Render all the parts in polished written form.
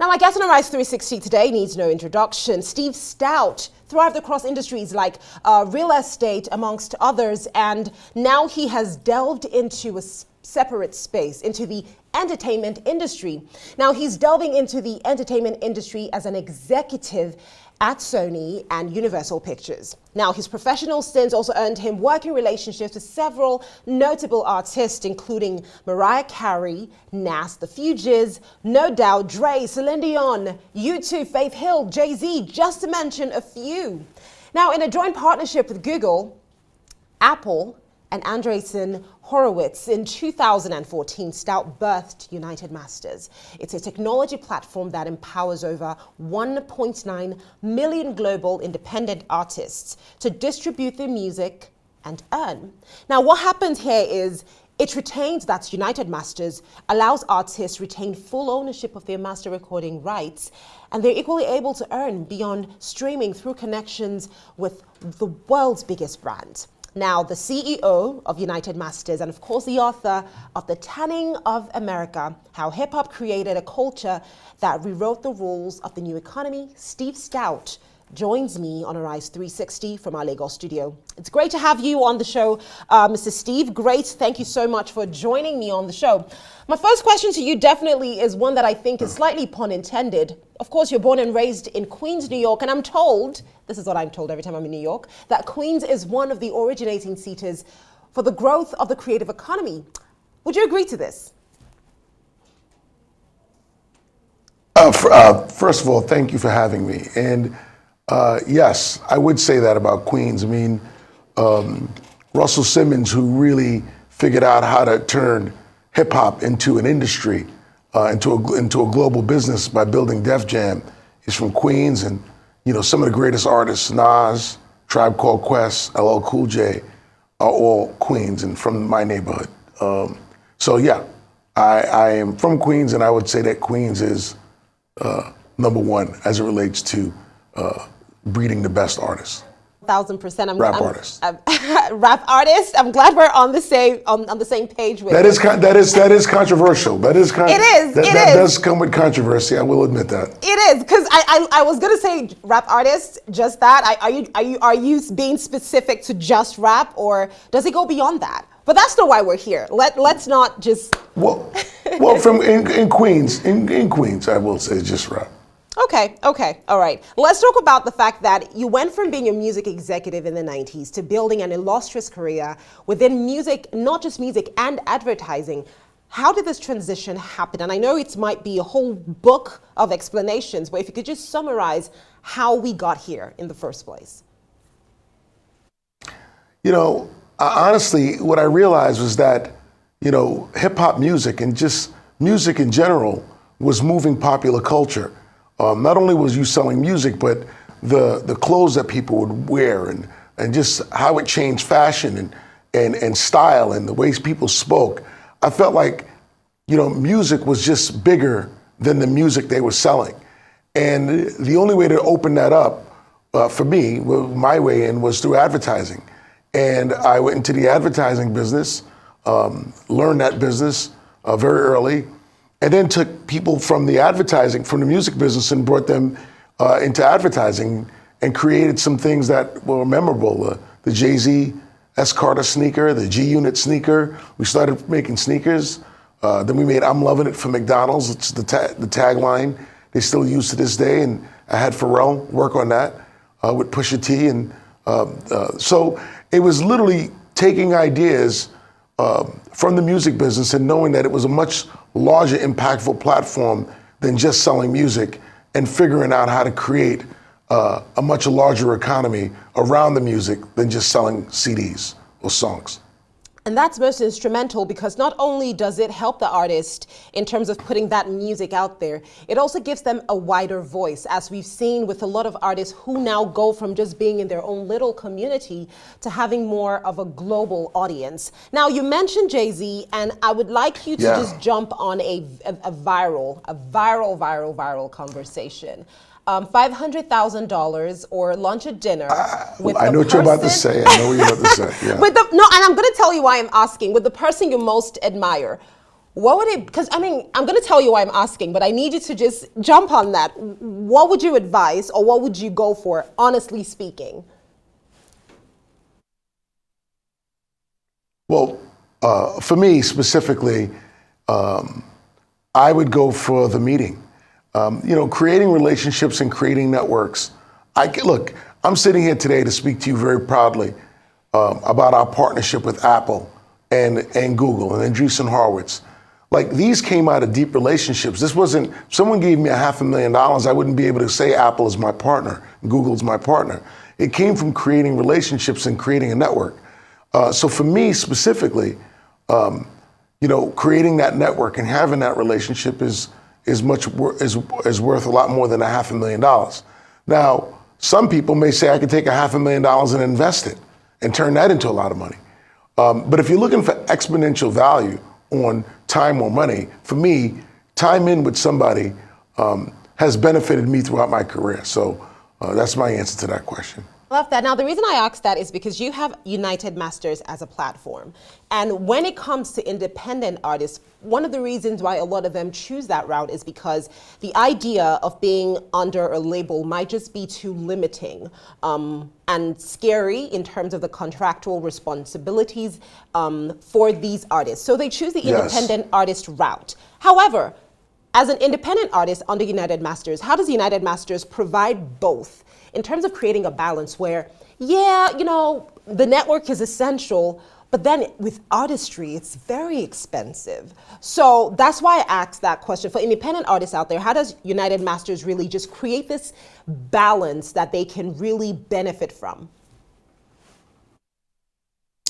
Now, my guest on Arise 360 today needs no introduction. Steve Stoute thrived across industries like real estate, amongst others, and now he has delved into a separate space, into the entertainment industry. Now, he's delving into the entertainment industry as an executive at Sony and Universal Pictures. Now, his professional stints also earned him working relationships with several notable artists, including Mariah Carey, Nas, The Fugees, No Doubt, Dre, Celine Dion, U2, Faith Hill, Jay-Z, just to mention a few. Now, in a joint partnership with Google, Apple, and Andreessen Horowitz, in 2014, Stoute birthed United Masters. It's a technology platform that empowers over 1.9 million global independent artists to distribute their music and earn. Now, what happens here is it retains, that's United Masters, allows artists retain full ownership of their master recording rights, and they're equally able to earn beyond streaming through connections with the world's biggest brands. Now, the CEO of United Masters and, of course, the author of The Tanning of America, How Hip-Hop Created a Culture That Rewrote the Rules of the New Economy, Steve Stoute, joins me on Arise 360 from our Lagos studio. It's great to have you on the show, Mr. Steve. Great. Thank you so much for joining me on the show. My first question to you definitely is one that I think is slightly pun intended. Of course, you're born and raised in Queens, New York, and I'm told, this is what I'm told every time I'm in New York, that Queens is one of the originating seaters for the growth of the creative economy. Would you agree to this? First of all, thank you for having me. And yes, I would say that about Queens. I mean, Russell Simmons, who really figured out how to turn hip hop into an industry, into a global business by building Def Jam, is from Queens. And, you know, some of the greatest artists, Nas, Tribe Called Quest, LL Cool J, are all Queens and from my neighborhood. So yeah, I am from Queens, and I would say that Queens is number one as it relates to breeding the best artists. 1,000%. Rap artists. Rap artists. I'm glad we're on the same page with that is controversial. That does come with controversy. I will admit that. It is, because I was gonna say rap artists, just that. Are you being specific to just rap, or does it go beyond that? But that's not why we're here. Let's not just. Well, from in Queens, in Queens, I will say just rap. Okay, all right. Let's talk about the fact that you went from being a music executive in the 90s to building an illustrious career within music, not just music, and advertising. How did this transition happen? And I know it might be a whole book of explanations, but if you could just summarize how we got here in the first place. You know, honestly, what I realized was that, you know, hip hop music and just music in general was moving popular culture. Not only was you selling music, but the clothes that people would wear and just how it changed fashion and style and the ways people spoke. I felt like, you know, music was just bigger than the music they were selling. And the only way to open that up for me, my way in, was through advertising. And I went into the advertising business, learned that business very early, and then took people from the advertising, from the music business, and brought them into advertising and created some things that were memorable. The Jay-Z S. Carter sneaker, the G-Unit sneaker. We started making sneakers. Then we made I'm Loving It for McDonald's. It's the tagline they still use to this day. And I had Pharrell work on that with Pusha T. And so it was literally taking ideas from the music business and knowing that it was a much larger, impactful platform than just selling music, and figuring out how to create a much larger economy around the music than just selling CDs or songs. And that's most instrumental, because not only does it help the artist in terms of putting that music out there, it also gives them a wider voice, as we've seen with a lot of artists who now go from just being in their own little community to having more of a global audience. Now, you mentioned Jay-Z, and I would like you to just jump on a viral conversation. $500,000 or lunch or dinner with I know what you're about to say. And I'm going to tell you why I'm asking. With the person you most admire, what would it, because I mean, I'm going to tell you why I'm asking, but I need you to just jump on that. What would you advise, or what would you go for, honestly speaking? Well, for me specifically, I would go for the meeting. Creating relationships and creating networks. Look, I'm sitting here today to speak to you very proudly about our partnership with Apple and Google and Andreessen Horowitz. Like, these came out of deep relationships. This wasn't, if someone gave me $500,000, I wouldn't be able to say Apple is my partner, Google is my partner. It came from creating relationships and creating a network. So for me specifically, creating that network and having that relationship is worth a lot more than $500,000. Now, some people may say I could take $500,000 and invest it and turn that into a lot of money. But if you're looking for exponential value on time or money, for me, time in with somebody has benefited me throughout my career. So that's my answer to that question. Love that. Now, the reason I asked that is because you have United Masters as a platform. And when it comes to independent artists, one of the reasons why a lot of them choose that route is because the idea of being under a label might just be too limiting and scary in terms of the contractual responsibilities for these artists. So they choose the independent artist route. However, as an independent artist under United Masters, how does United Masters provide both in terms of creating a balance where, the network is essential, but then with artistry, it's very expensive. So that's why I asked that question. For independent artists out there, how does United Masters really just create this balance that they can really benefit from?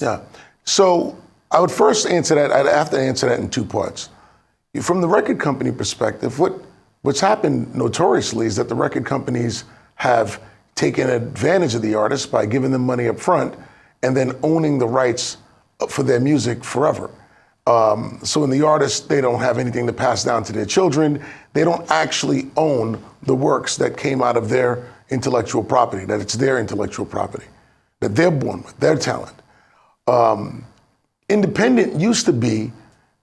Yeah. So I would first answer that. I'd have to answer that in two parts. From the record company perspective, what's happened notoriously is that the record companies have taken advantage of the artists by giving them money up front and then owning the rights for their music forever. So in the artists, they don't have anything to pass down to their children. They don't actually own the works that came out of their intellectual property, that it's their intellectual property, that they're born with, their talent. Independent used to be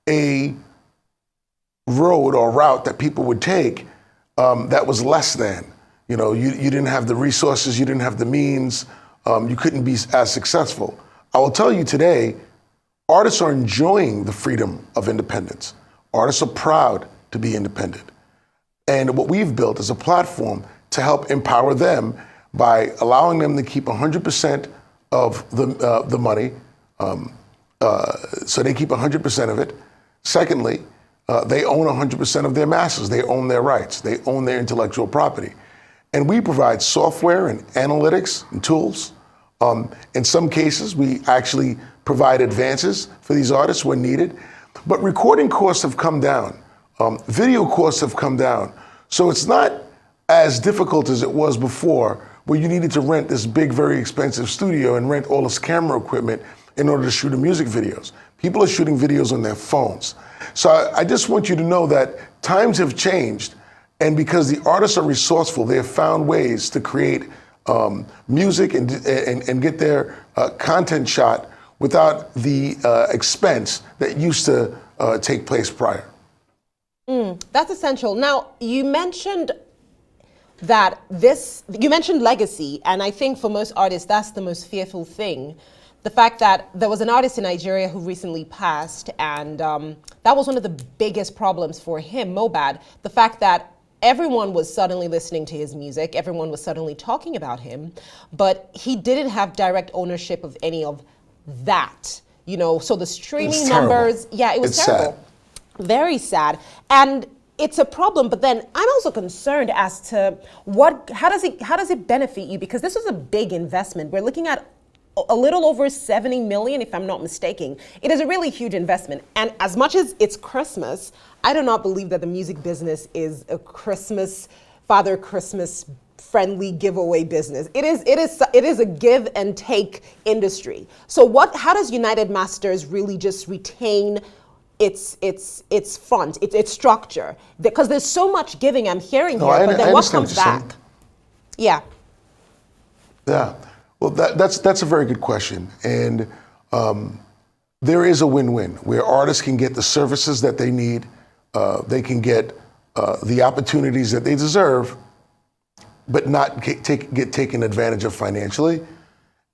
a road or route that people would take that was less than. You didn't have the resources, you didn't have the means, you couldn't be as successful. I will tell you today, artists are enjoying the freedom of independence. Artists are proud to be independent. And what we've built is a platform to help empower them by allowing them to keep 100% of the money, so they keep 100% of it. Secondly, they own 100% of their masters. They own their rights. They own their intellectual property. And we provide software and analytics and tools. In some cases, we actually provide advances for these artists when needed. But recording costs have come down. Video costs have come down. So it's not as difficult as it was before, where you needed to rent this big, very expensive studio and rent all this camera equipment in order to shoot the music videos. People are shooting videos on their phones. So I just want you to know that times have changed, and because the artists are resourceful, they have found ways to create music and get their content shot without the expense that used to take place prior. That's essential. Now, you mentioned that you mentioned legacy, and I think for most artists, that's the most fearful thing. The fact that there was an artist in Nigeria who recently passed, and that was one of the biggest problems for him, Mohbad. The fact that everyone was suddenly listening to his music, everyone was suddenly talking about him, but he didn't have direct ownership of any of that. So the streaming numbers, it was terrible. Sad. Very sad. And it's a problem, but then I'm also concerned as to how does it benefit you? Because this was a big investment. We're looking at a little over 70 million, if I'm not mistaken. It is a really huge investment. And as much as it's Christmas, I do not believe that the music business is a Father Christmas friendly giveaway business. It is a give and take industry. So how does United Masters really just retain its fund, its structure? Because there's so much giving I'm hearing here, but then what comes back? Yeah. Yeah. Well, that's a very good question. And there is a win-win where artists can get the services that they need, they can get the opportunities that they deserve, but not get taken advantage of financially.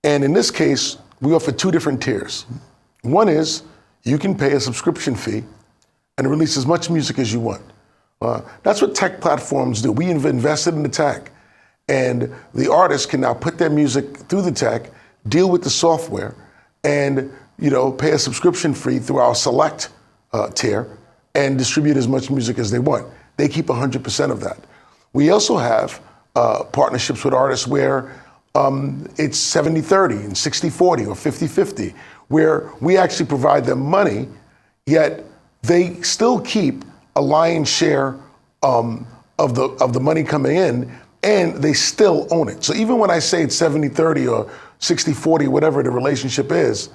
And in this case, we offer two different tiers. One is you can pay a subscription fee and release as much music as you want. That's what tech platforms do. We have invested in the tech, and the artists can now put their music through the tech, deal with the software, and pay a subscription fee through our select tier and distribute as much music as they want. They keep 100% of that. We also have partnerships with artists where it's 70-30 and 60-40 or 50-50, where we actually provide them money, yet they still keep a lion's share of the money coming in, and they still own it. So even when I say it's 70-30 or 60-40, whatever the relationship is,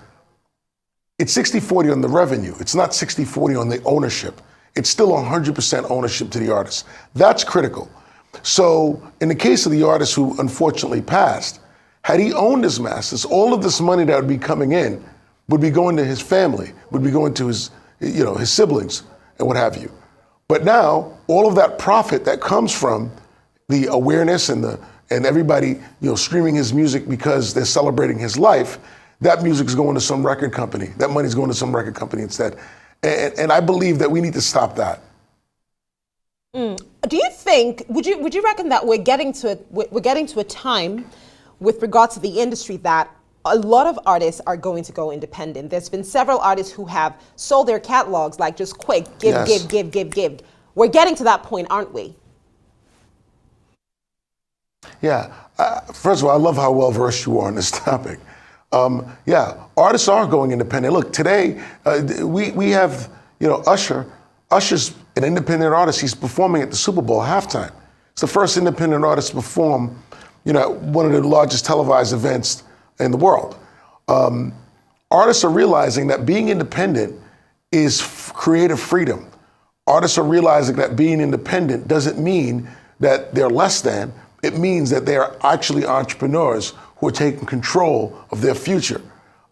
it's 60-40 on the revenue. It's not 60-40 on the ownership. It's still 100% ownership to the artist. That's critical. So in the case of the artist who unfortunately passed, had he owned his masters, all of this money that would be coming in would be going to his family, would be going to his siblings and what have you. But now all of that profit that comes from the awareness and everybody streaming his music because they're celebrating his life, that music's going to some record company. That money's going to some record company instead. And I believe that we need to stop that. Do you think, would you reckon that we're getting to a time with regards to the industry that a lot of artists are going to go independent? There's been several artists who have sold their catalogs, like just quick, give. We're getting to that point, aren't we? Yeah. First of all, I love how well versed you are on this topic. Artists are going independent. Look, today we have Usher. Usher's an independent artist. He's performing at the Super Bowl halftime. It's the first independent artist to perform, one of the largest televised events in the world. Artists are realizing that being independent is creative freedom. Artists are realizing that being independent doesn't mean that they're less than. It means that they are actually entrepreneurs who are taking control of their future.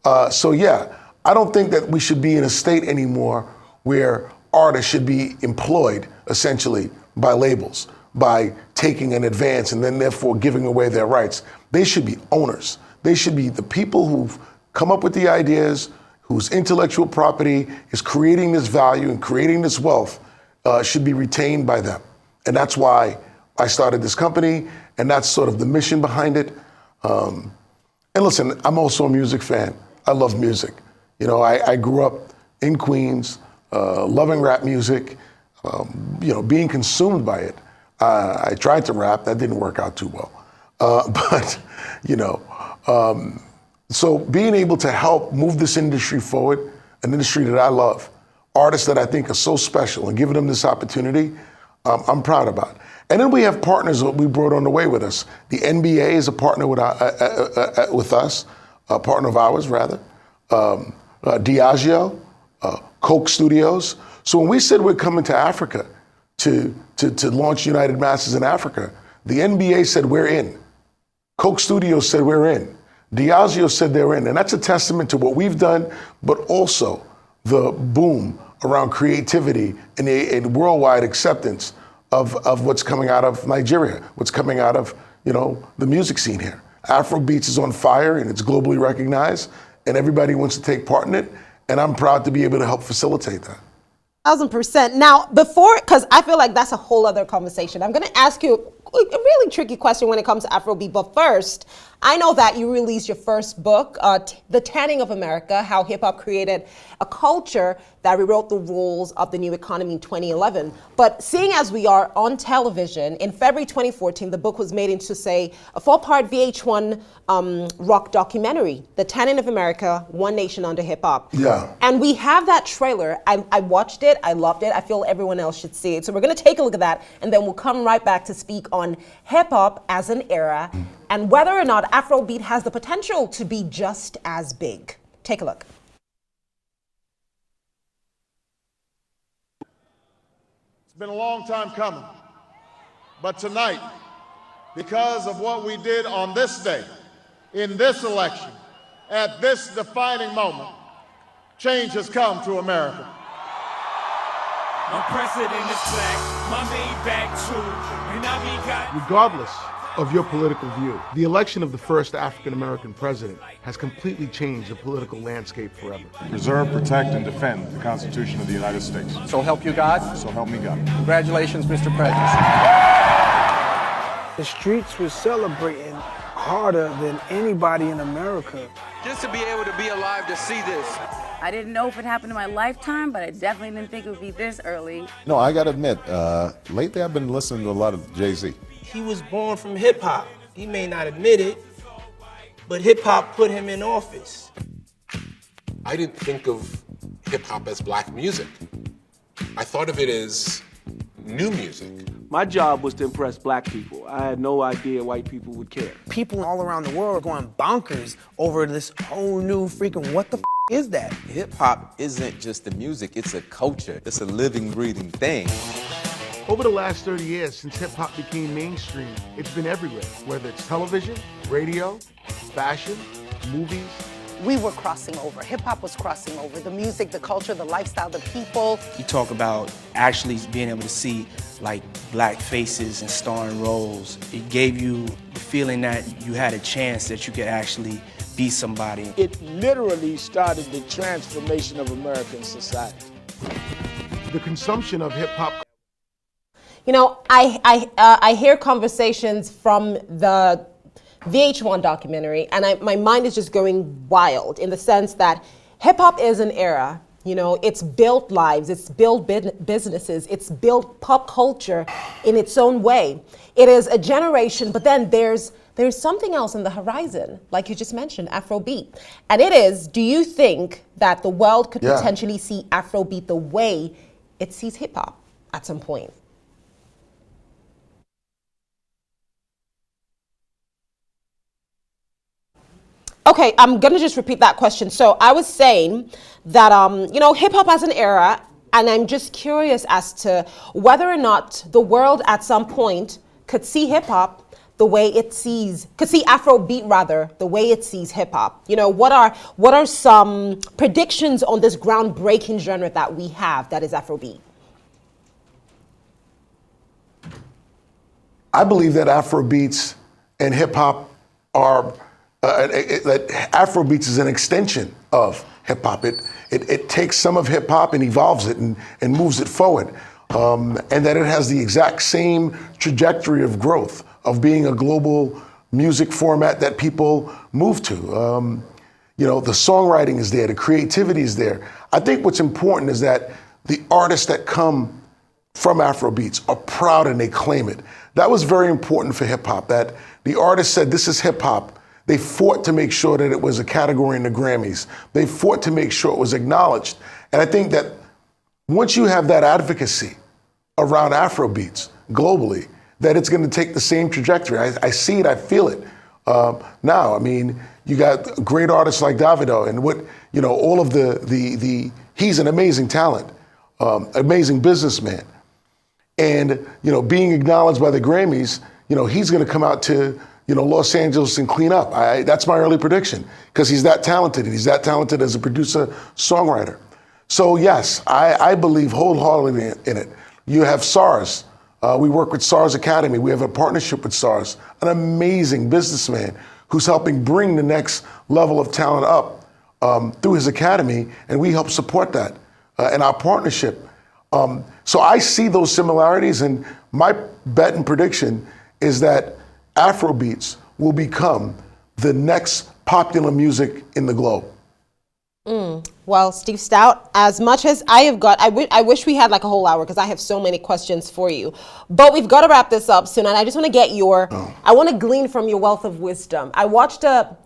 I don't think that we should be in a state anymore where artists should be employed essentially by labels, by taking an advance and then therefore giving away their rights. They should be owners. They should be the people who've come up with the ideas, whose intellectual property is creating this value and creating this wealth, should be retained by them. And that's why I started this company, and that's sort of the mission behind it. And listen, I'm also a music fan. I love music. I grew up in Queens, loving rap music, being consumed by it. I tried to rap, that didn't work out too well. So being able to help move this industry forward, an industry that I love, artists that I think are so special, and giving them this opportunity, I'm proud about. And then we have partners that we brought on the way with us. The NBA is a partner with us, a partner of ours rather. Diageo, Coke Studios. So when we said we're coming to Africa to launch United Masters in Africa, the NBA said we're in. Coke Studios said we're in. Diageo said they're in. And that's a testament to what we've done, but also the boom around creativity and worldwide acceptance of what's coming out of Nigeria, what's coming out of, the music scene here. Afrobeats is on fire and it's globally recognized and everybody wants to take part in it. And I'm proud to be able to help facilitate that. 1,000%. Now, because I feel like that's a whole other conversation, I'm going to ask you a really tricky question when it comes to Afrobeat. But first, I know that you released your first book, The Tanning of America, How Hip Hop Created a Culture That Rewrote the Rules of the New Economy in 2011. But seeing as we are on television, in February 2014, the book was made into, say, a 4-part VH1 rock documentary, The Tanning of America, One Nation Under Hip Hop. Yeah. And we have that trailer. I watched it. I loved it. I feel everyone else should see it. So we're going to take a look at that, and then we'll come right back to speak on hip hop as an era and whether or not Afrobeat has the potential to be just as big. Take a look. It's been a long time coming, but tonight, because of what we did on this day, in this election, at this defining moment, change has come to America. My president is black, my Maybach too, and I be got... Regardless of your political view, the election of the first African-American president has completely changed the political landscape forever. Preserve, protect, and defend the Constitution of the United States. So help you God? So help me God. Congratulations, Mr. President. The streets were celebrating harder than anybody in America. Just to be able to be alive to see this. I didn't know if it happened in my lifetime, but I definitely didn't think it would be this early. No, I gotta admit, lately I've been listening to a lot of Jay-Z. He was born from hip hop. He may not admit it, but hip hop put him in office. I didn't think of hip hop as black music. I thought of it as new music. My job was to impress black people. I had no idea white people would care. People all around the world are going bonkers over this whole new freaking what the is that? Hip hop isn't just the music, it's a culture. It's a living, breathing thing. Over the last 30 years, since hip-hop became mainstream, it's been everywhere, whether it's television, radio, fashion, movies. We were crossing over. Hip-hop was crossing over. The music, the culture, the lifestyle, the people. You talk about actually being able to see like black faces and starring roles. It gave you the feeling that you had a chance that you could actually be somebody. It literally started the transformation of American society. The consumption of hip-hop. You know, I hear conversations from the VH1 documentary, and my mind is just going wild in the sense that hip hop is an era. You know, it's built lives, it's built businesses, it's built pop culture in its own way. It is a generation, but then there's something else on the horizon, like you just mentioned, Afrobeat. And it is, do you think that the world could potentially see Afrobeat the way it sees hip hop at some point? Okay, I'm gonna just repeat that question. So I was saying that, you know, hip hop has an era, and I'm just curious as to whether or not the world at some point could see hip hop the way it sees, could see Afrobeat rather, the way it sees hip hop. You know, what are some predictions on this groundbreaking genre that we have that is Afrobeat? I believe that Afrobeats and hip hop are that Afrobeats is an extension of hip hop. It takes some of hip hop and evolves it and moves it forward. And that it has the exact same trajectory of growth of being a global music format that people move to. You know, the songwriting is there, the creativity is there. I think what's important is that the artists that come from Afrobeats are proud and they claim it. That was very important for hip hop, that the artist said, this is hip hop. They fought to make sure that it was a category in the Grammys. They fought to make sure it was acknowledged. And I think that once you have that advocacy around Afrobeats globally, that it's going to take the same trajectory. I see it, I feel it now. I mean, you got great artists like Davido and what, you know, all of the he's an amazing talent, amazing businessman. And, you know, being acknowledged by the Grammys, you know, he's going to come out to, you know, Los Angeles and clean up. That's my early prediction, because he's that talented, and he's that talented as a producer, songwriter. So yes, I believe wholeheartedly in it. You have SARS. We work with SARS Academy. We have a partnership with SARS, an amazing businessman who's helping bring the next level of talent up through his academy, and we help support that in our partnership. So I see those similarities, and my bet and prediction is that Afrobeats will become the next popular music in the globe. Well, Steve Stoute, as much as I have got, I wish we had like a whole hour because I have so many questions for you. But we've got to wrap this up soon, and I just want to get I want to glean from your wealth of wisdom. I watched a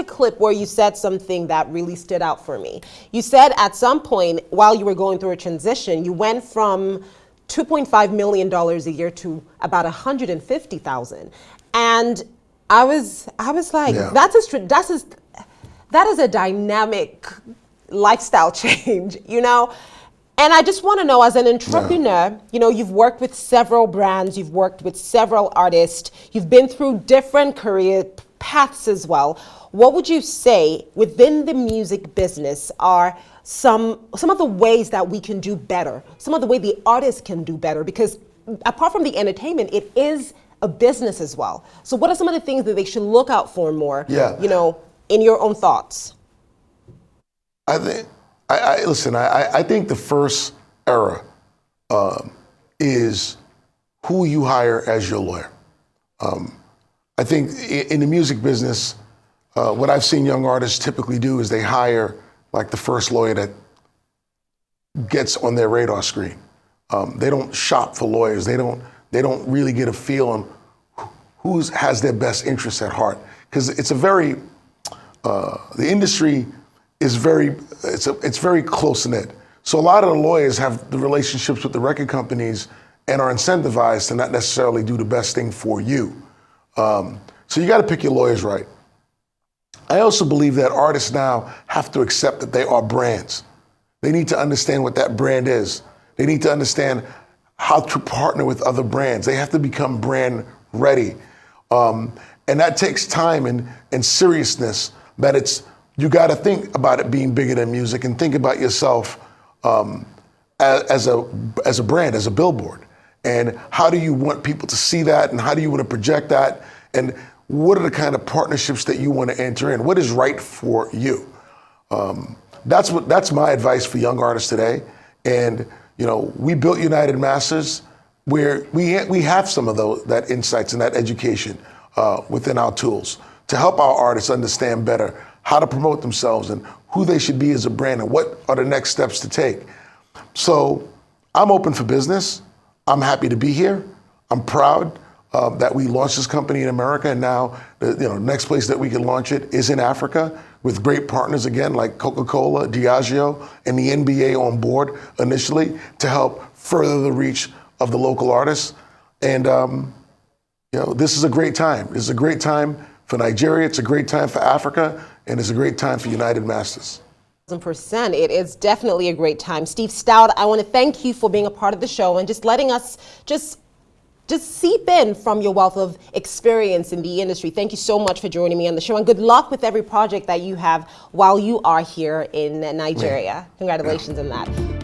clip where you said something that really stood out for me. You said at some point while you were going through a transition, you went from $2.5 million a year to about $150,000. And I was like, that is a dynamic lifestyle change, you know? And I just want to know, as an entrepreneur, you know, you've worked with several brands, you've worked with several artists, you've been through different career paths as well. What would you say within the music business are some of the ways that we can do better, some of the way the artists can do better, because apart from the entertainment, it is a business as well. So what are some of the things that they should look out for more, you know, in your own thoughts? I think, I think the first era is who you hire as your lawyer. I think in the music business, what I've seen young artists typically do is they hire like the first lawyer that gets on their radar screen. They don't shop for lawyers. They don't really get a feel on who has their best interests at heart. Because it's a very, the industry is it's very close-knit. So a lot of the lawyers have the relationships with the record companies and are incentivized to not necessarily do the best thing for you. So you got to pick your lawyers right. I also believe that artists now have to accept that they are brands. They need to understand what that brand is. They need to understand how to partner with other brands. They have to become brand ready. And that takes time and seriousness, that you got to think about it being bigger than music and think about yourself as a brand, as a billboard. And how do you want people to see that, and how do you want to project that? And what are the kind of partnerships that you want to enter in? What is right for you? That's my advice for young artists today. And you know, we built United Masters, where we have some of that insights and that education within our tools to help our artists understand better how to promote themselves and who they should be as a brand and what are the next steps to take. So I'm open for business. I'm happy to be here. I'm proud that we launched this company in America, and now the next place that we can launch it is in Africa with great partners again like Coca-Cola, Diageo, and the NBA on board initially to help further the reach of the local artists. And this is a great time. This is a great time for Nigeria. It's a great time for Africa, and it's a great time for United Masters. 1,000%. It is definitely a great time. Steve Stoute, I want to thank you for being a part of the show and just letting us just seep in from your wealth of experience in the industry. Thank you so much for joining me on the show, and good luck with every project that you have while you are here in Nigeria. Congratulations on that.